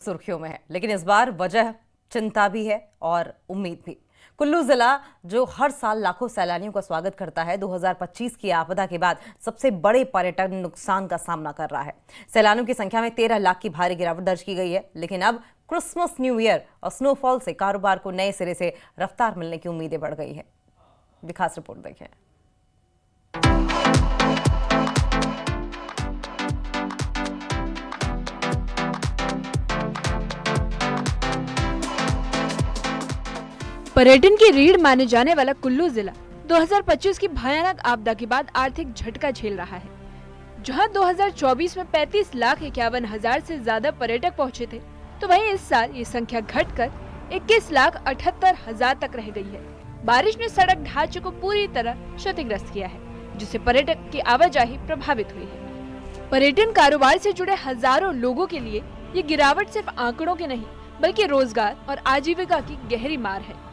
सुर्खियों में है, लेकिन इस बार वजह चिंता भी है और उम्मीद भी। कुल्लू जिला जो हर साल लाखों सैलानियों का स्वागत करता है, 2025 की आपदा के बाद सबसे बड़े पर्यटन नुकसान का सामना कर रहा है। सैलानियों की संख्या में 13 लाख की भारी गिरावट दर्ज की गई है, लेकिन अब क्रिसमस, न्यू ईयर और स्नोफॉल से कारोबार को नए सिरे से रफ्तार मिलने की उम्मीदें बढ़ गई है। खास रिपोर्ट देखें। पर्यटन की रीढ़ माने जाने वाला कुल्लू जिला 2025 की भयानक आपदा के बाद आर्थिक झटका झेल रहा है। जहां 2024 में 35,51,000 से ज्यादा पर्यटक पहुंचे थे, तो वहीं इस साल ये संख्या घटकर 21,78,000 तक रह गई है। बारिश ने सड़क ढांचे को पूरी तरह क्षतिग्रस्त किया है, जिससे पर्यटक की आवाजाही प्रभावित हुई है। पर्यटन कारोबार से जुड़े हजारों लोगों के लिए ये गिरावट सिर्फ आंकड़ों के नहीं, बल्कि रोजगार और आजीविका की गहरी मार है।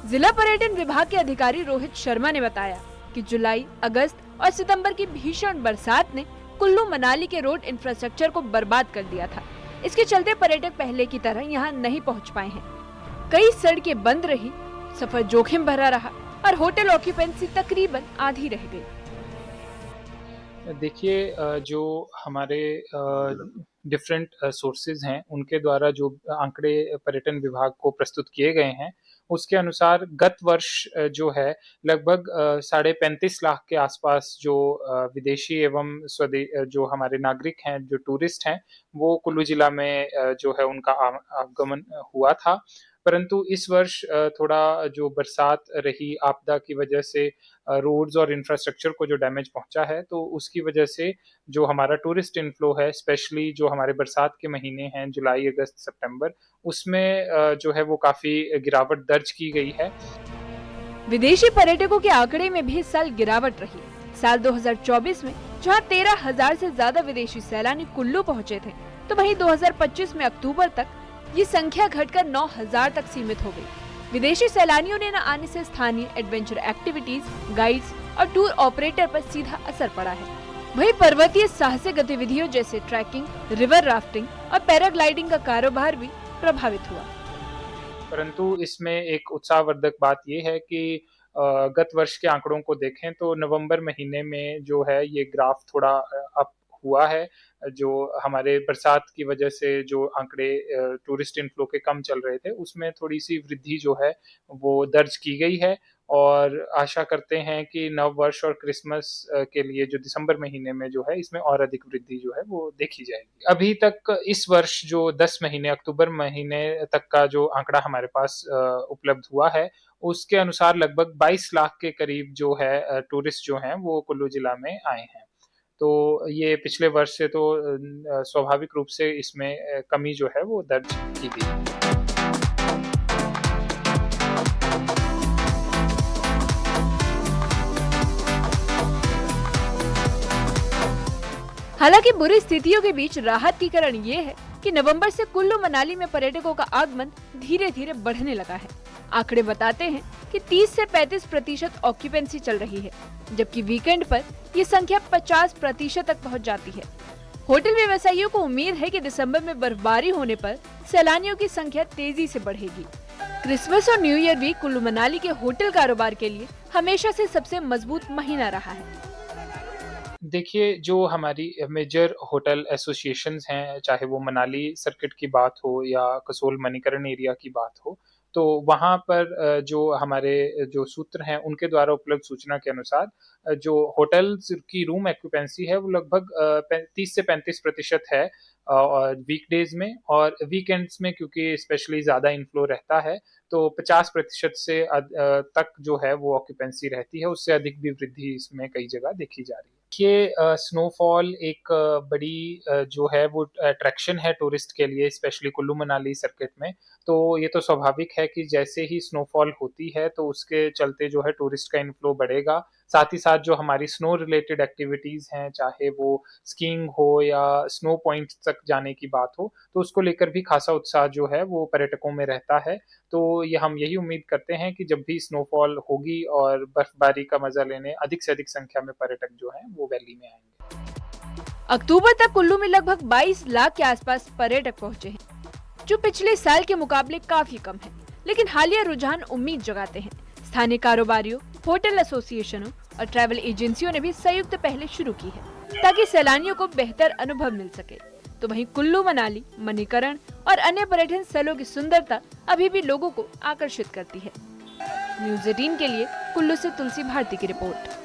जिला पर्यटन विभाग के अधिकारी रोहित शर्मा ने बताया कि जुलाई, अगस्त और सितंबर की भीषण बरसात ने कुल्लू मनाली के रोड इंफ्रास्ट्रक्चर को बर्बाद कर दिया था। इसके चलते पर्यटक पहले की तरह यहां नहीं पहुंच पाए हैं। कई सड़कें बंद रही, सफर जोखिम भरा रहा और होटल ऑक्यूपेंसी तकरीबन आधी रह गई। देखिए, जो हमारे डिफरेंट सोर्सेज हैं, उनके द्वारा जो आंकड़े पर्यटन विभाग को प्रस्तुत किए गए हैं, उसके अनुसार गत वर्ष जो है लगभग 35.5 लाख के आसपास जो विदेशी एवं जो हमारे नागरिक हैं, जो टूरिस्ट हैं, वो कुल्लू जिला में जो है उनका आगमन हुआ था। परंतु इस वर्ष थोड़ा जो बरसात रही, आपदा की वजह से रोड्स और इंफ्रास्ट्रक्चर को जो डैमेज पहुंचा है, तो उसकी वजह से जो हमारा टूरिस्ट इनफ्लो है, स्पेशली जो हमारे बरसात के महीने हैं जुलाई, अगस्त, सितंबर, उसमें जो है वो काफी गिरावट दर्ज की गई है। विदेशी पर्यटकों के आंकड़े में भी इस साल गिरावट रही। साल 2024 में जहां 13,000 से ज्यादा विदेशी सैलानी कुल्लू पहुंचे थे, तो वहीं 2025 में अक्टूबर तक ये संख्या घटकर 9,000 तक सीमित हो गई। विदेशी सैलानियों ने न आने से स्थानीय एडवेंचर एक्टिविटीज, गाइड्स और टूर ऑपरेटर पर सीधा असर पड़ा है। वहीं पर्वतीय साहसिक गतिविधियों जैसे ट्रैकिंग, रिवर राफ्टिंग और पैराग्लाइडिंग का कारोबार भी प्रभावित हुआ। परंतु इसमें एक उत्साहवर्धक बात ये है कि गत वर्ष के आंकड़ों को देखें तो नवंबर महीने में जो है ये ग्राफ थोड़ा अप हुआ है। जो हमारे बरसात की वजह से जो आंकड़े टूरिस्ट इनफ्लो के कम चल रहे थे, उसमें थोड़ी सी वृद्धि जो है वो दर्ज की गई है और आशा करते हैं कि नव वर्ष और क्रिसमस के लिए जो दिसंबर महीने में जो है इसमें और अधिक वृद्धि जो है वो देखी जाएगी। अभी तक इस वर्ष जो 10 महीने, अक्टूबर महीने तक का जो आंकड़ा हमारे पास उपलब्ध हुआ है, उसके अनुसार लगभग 22 लाख के करीब जो है टूरिस्ट जो हैं वो कुल्लू जिला में आए हैं। तो ये पिछले वर्ष से तो स्वाभाविक रूप से इसमें कमी जो है वो दर्ज की गई। हालांकि बुरी स्थितियों के बीच राहत की कारण ये है कि नवंबर से कुल्लू मनाली में पर्यटकों का आगमन धीरे धीरे बढ़ने लगा है। आंकड़े बताते हैं कि 30 से 35% ऑक्यूपेंसी चल रही है, जबकि वीकेंड पर ये संख्या 50% तक पहुंच जाती है। होटल व्यवसायियों को उम्मीद है कि दिसंबर में बर्फबारी होने पर सैलानियों की संख्या तेजी से बढ़ेगी। क्रिसमस और न्यू ईयर भी कुल्लू मनाली के होटल कारोबार के लिए हमेशा से सबसे मजबूत महीना रहा है। देखिए, जो हमारी मेजर होटल एसोसिएशंस हैं, चाहे वो मनाली सर्किट की बात हो या कसोल मणिकरण एरिया की बात हो, तो वहाँ पर जो हमारे जो सूत्र हैं, उनके द्वारा उपलब्ध सूचना के अनुसार जो होटल्स की रूम ऑक्यूपेंसी है, वो लगभग 30 से 35% है वीकडेज में, और वीकेंड्स में क्योंकि स्पेशली ज़्यादा इनफ्लो रहता है, तो 50% से तक जो है वो ऑक्यूपेंसी रहती है। उससे अधिक भी वृद्धि इसमें कई जगह देखी जा रही है। देखिए, स्नोफॉल एक बड़ी जो है वो अट्रैक्शन है टूरिस्ट के लिए, स्पेशली कुल्लू मनाली सर्किट में। तो ये तो स्वाभाविक है कि जैसे ही स्नोफॉल होती है तो उसके चलते जो है टूरिस्ट का इनफ्लो बढ़ेगा। साथ ही साथ जो हमारी स्नो रिलेटेड एक्टिविटीज़ हैं, चाहे वो स्कीइंग हो या स्नो पॉइंट्स तक जाने की बात हो, तो उसको लेकर भी खासा उत्साह जो है वो पर्यटकों में रहता है। तो ये हम यही उम्मीद करते हैं कि जब भी स्नोफॉल होगी और बर्फबारी का मजा लेने अधिक से अधिक संख्या में पर्यटक जो हैं वो वैली में आएंगे। अक्टूबर तक कुल्लू में लगभग 22 लाख के आसपास पर्यटक पहुंचे हैं, जो पिछले साल के मुकाबले काफी कम है। लेकिन हालिया रुझान उम्मीद जगाते हैं। स्थानीय कारोबारियों, होटल एसोसिएशनों और ट्रैवल एजेंसियों ने भी संयुक्त पहल शुरू की है ताकि सैलानियों को बेहतर अनुभव मिल सके। तो वहीं कुल्लू, मनाली, मणिकरण और अन्य पर्यटन स्थलों की सुंदरता अभी भी लोगों को आकर्षित करती है। न्यूज़ 18 के लिए कुल्लू से तुलसी भारती की रिपोर्ट।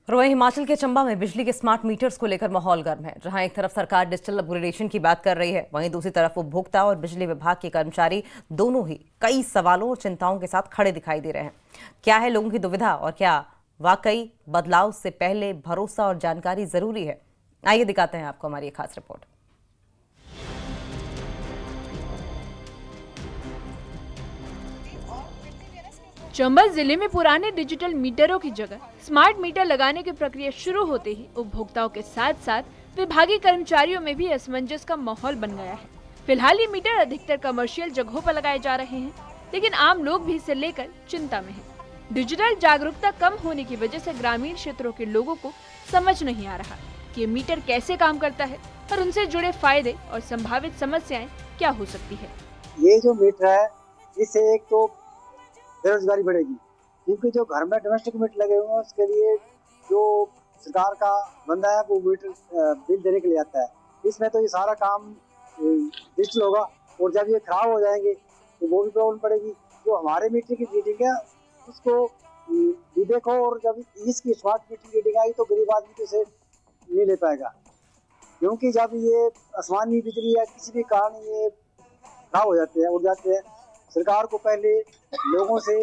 वहीं हिमाचल के चंबा में बिजली के स्मार्ट मीटर्स को लेकर माहौल गर्म है। जहां एक तरफ सरकार डिजिटल अपग्रेडेशन की बात कर रही है, वहीं दूसरी तरफ उपभोक्ता और बिजली विभाग के कर्मचारी दोनों ही कई सवालों और चिंताओं के साथ खड़े दिखाई दे रहे हैं। क्या है लोगों की दुविधा और क्या वाकई बदलाव से पहले भरोसा और जानकारी जरूरी है? आइए दिखाते हैं आपको हमारी एक खास रिपोर्ट। चंबा जिले में पुराने डिजिटल मीटरों की जगह स्मार्ट मीटर लगाने की प्रक्रिया शुरू होते ही उपभोक्ताओं के साथ साथ विभागीय कर्मचारियों में भी असमंजस का माहौल बन गया है। फिलहाल ये मीटर अधिकतर कमर्शियल जगहों पर लगाए जा रहे हैं, लेकिन आम लोग भी इसे लेकर चिंता में हैं। डिजिटल जागरूकता कम होने की वजह से ग्रामीण क्षेत्रों के लोगों को समझ नहीं आ रहा कि ये मीटर कैसे काम करता है और उनसे जुड़े फायदे और संभावित समस्याएं क्या हो सकती है। ये जो मीटर है, इससे एक तो बेरोजगारी बढ़ेगी, क्योंकि जो घर में डोमेस्टिक मीटर लगे हुए हैं उसके लिए जो सरकार का बंदा है वो मीटर बिल देने के लिए आता है। इसमें तो ये सारा काम डिजिटल होगा और जब ये खराब हो जाएंगे तो वो भी प्रॉब्लम पड़ेगी। जो हमारे मीटर की रीडिंग है उसको भी देखो, और जब इसकी स्मार्ट मीटर की रीडिंग आएगी तो गरीब आदमी तो इसे नहीं ले पाएगा, क्योंकि जब ये आसमानी बिजली या किसी भी कारण ये खराब हो जाते हैं, उड़ जाते हैं, सरकार को पहले लोगों से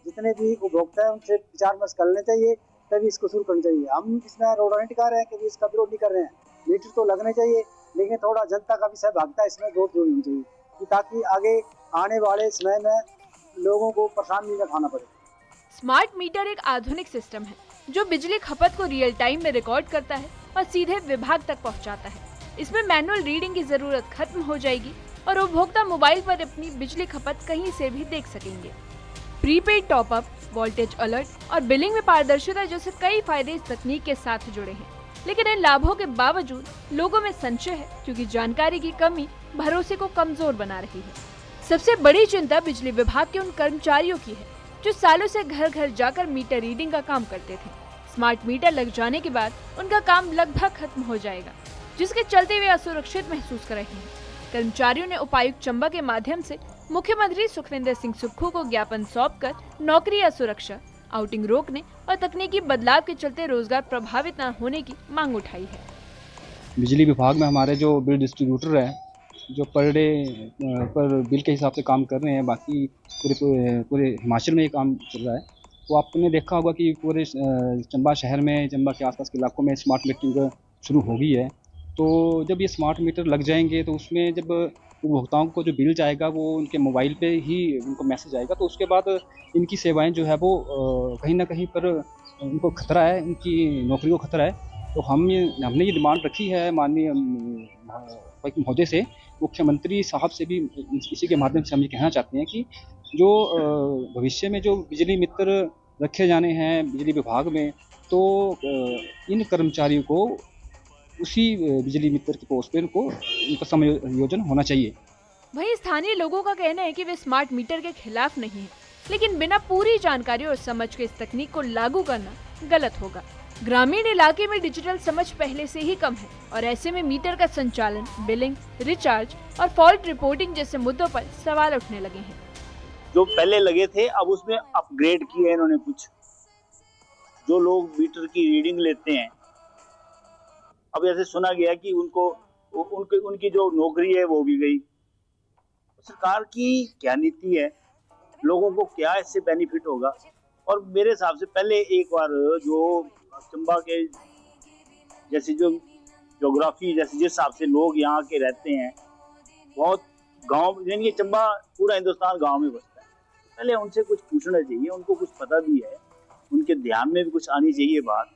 जितने भी उपभोक्ता हैं उनसे विचार विमर्श कर लेना चाहिए, तभी इसको शुरू करना चाहिए। हम इसमें रोड़ा नहीं टिका रहे हैं, कभी इसका विरोध नहीं कर रहे हैं। मीटर तो लगने चाहिए, लेकिन थोड़ा जनता का भी सहभागिता इसमें बहुत जरूरी होनी चाहिए, कि ताकि आगे आने वाले समय में लोगों को परेशानी न खाना पड़े। स्मार्ट मीटर एक आधुनिक सिस्टम है जो बिजली खपत को रियल टाइम में रिकॉर्ड करता है और सीधे विभाग तक पहुंचाता है। इसमें मैनुअल रीडिंग की जरूरत खत्म हो जाएगी और उपभोक्ता मोबाइल पर अपनी बिजली खपत कहीं से भी देख सकेंगे। प्रीपेड टॉपअप, वोल्टेज अलर्ट और बिलिंग में पारदर्शिता जैसे कई फायदे इस तकनीक के साथ जुड़े हैं, लेकिन इन लाभों के बावजूद लोगों में संशय है, क्योंकि जानकारी की कमी भरोसे को कमजोर बना रही है। सबसे बड़ी चिंता बिजली विभाग के उन कर्मचारियों की है जो सालों से घर घर जाकर मीटर रीडिंग का काम करते थे। स्मार्ट मीटर लग जाने के बाद उनका काम लगभग खत्म हो जाएगा, जिसके चलते वे असुरक्षित महसूस कर रहे हैं। कर्मचारियों ने उपायुक्त चंबा के माध्यम से मुख्यमंत्री सुखविंदर सिंह सुक्खू को ज्ञापन सौंपकर नौकरी असुरक्षा, आउटिंग रोकने और तकनीकी बदलाव के चलते रोजगार प्रभावित न होने की मांग उठाई है। बिजली विभाग में हमारे जो बिल डिस्ट्रीब्यूटर है, जो पर डे पर बिल के हिसाब से काम कर रहे हैं, बाकी पूरे हिमाचल में ये काम चल रहा है। तो आपने देखा होगा कि पूरे चंबा शहर में, चंबा के आसपास के इलाकों में स्मार्ट मीटरिंग शुरू हो गई है। तो जब ये स्मार्ट मीटर लग जाएंगे तो उसमें जब उपभोक्ताओं को जो बिल जाएगा वो उनके मोबाइल पे ही उनको मैसेज आएगा, तो उसके बाद इनकी सेवाएं जो है वो कहीं ना कहीं पर उनको खतरा है, इनकी नौकरी को खतरा है। तो हमने ये डिमांड रखी है माननीय महोदय से, मुख्यमंत्री साहब से भी इसी के माध्यम से हम ये कहना चाहते हैं कि जो भविष्य में जो बिजली मित्र रखे जाने हैं बिजली विभाग में, तो इन कर्मचारियों को उसी बिजली मित्र के पोस्ट पे उनका समायोजन होना चाहिए। वहीं स्थानीय लोगों का कहना है कि वे स्मार्ट मीटर के खिलाफ नहीं है, लेकिन बिना पूरी जानकारी और समझ के इस तकनीक को लागू करना गलत होगा। ग्रामीण इलाके में डिजिटल समझ पहले से ही कम है और ऐसे में मीटर का संचालन, बिलिंग, रिचार्ज और फॉल्ट रिपोर्टिंग जैसे मुद्दों पर सवाल उठने लगे हैं। जो पहले लगे थे अब उसमें अपग्रेड किया है इन्होंने कुछ। जो लोग मीटर की रीडिंग लेते हैं, अब ऐसे सुना गया कि उनकी जो नौकरी है वो भी गई। सरकार की क्या नीति है, लोगों को क्या इससे बेनिफिट होगा? और मेरे हिसाब से पहले एक बार जो चंबा के जैसे जो ज्योग्राफी जैसे जिस हिसाब से लोग यहाँ के रहते हैं, बहुत गांव, यानी चंबा पूरा हिंदुस्तान गांव में बसता है, पहले उनसे कुछ पूछना चाहिए, उनको कुछ पता भी है, उनके ध्यान में भी कुछ आनी चाहिए बात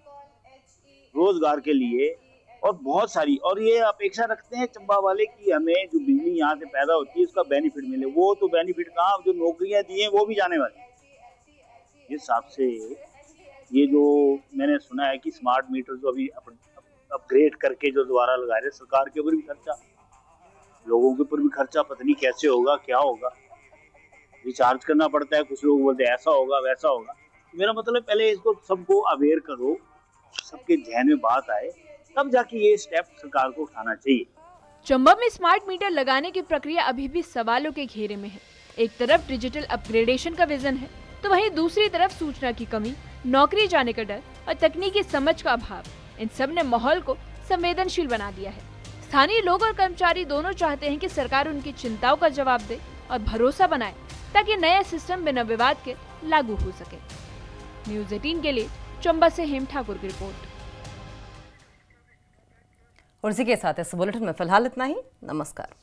रोजगार के लिए। और बहुत सारी, और ये अपेक्षा रखते हैं चंबा वाले कि हमें जो बिजली यहाँ से पैदा होती है उसका बेनिफिट मिले। वो तो बेनिफिट कहाँ, जो नौकरियां दी हैं वो भी जाने वाली। इस हिसाब से ये जो मैंने सुना है कि स्मार्ट मीटर जो अभी अपग्रेड करके जो दोबारा लगा रहे हैं, सरकार के ऊपर भी खर्चा, लोगों के ऊपर भी खर्चा, पता नहीं कैसे होगा, क्या होगा, रिचार्ज करना पड़ता है, कुछ लोग बोलते हैं ऐसा होगा वैसा होगा। मेरा मतलब पहले इसको सबको अवेयर करो, सबके ध्यान में बात आए, तब जाके ये स्टेप सरकार को उठाना चाहिए। चंबा में स्मार्ट मीटर लगाने की प्रक्रिया अभी भी सवालों के घेरे में है। एक तरफ डिजिटल अपग्रेडेशन का विजन है, तो वहीं दूसरी तरफ सूचना की कमी, नौकरी जाने का डर और तकनीकी समझ का अभाव, इन सब ने माहौल को संवेदनशील बना दिया है। स्थानीय लोग और कर्मचारी दोनों चाहते हैं कि सरकार उनकी चिंताओं का जवाब दे और भरोसा बनाए, ताकि नया सिस्टम बिना विवाद के लागू हो सके। न्यूज़ 18 के लिए चंबा से हेम ठाकुर की रिपोर्ट। और इसी के साथ इस बुलेटिन में फिलहाल इतना ही। नमस्कार।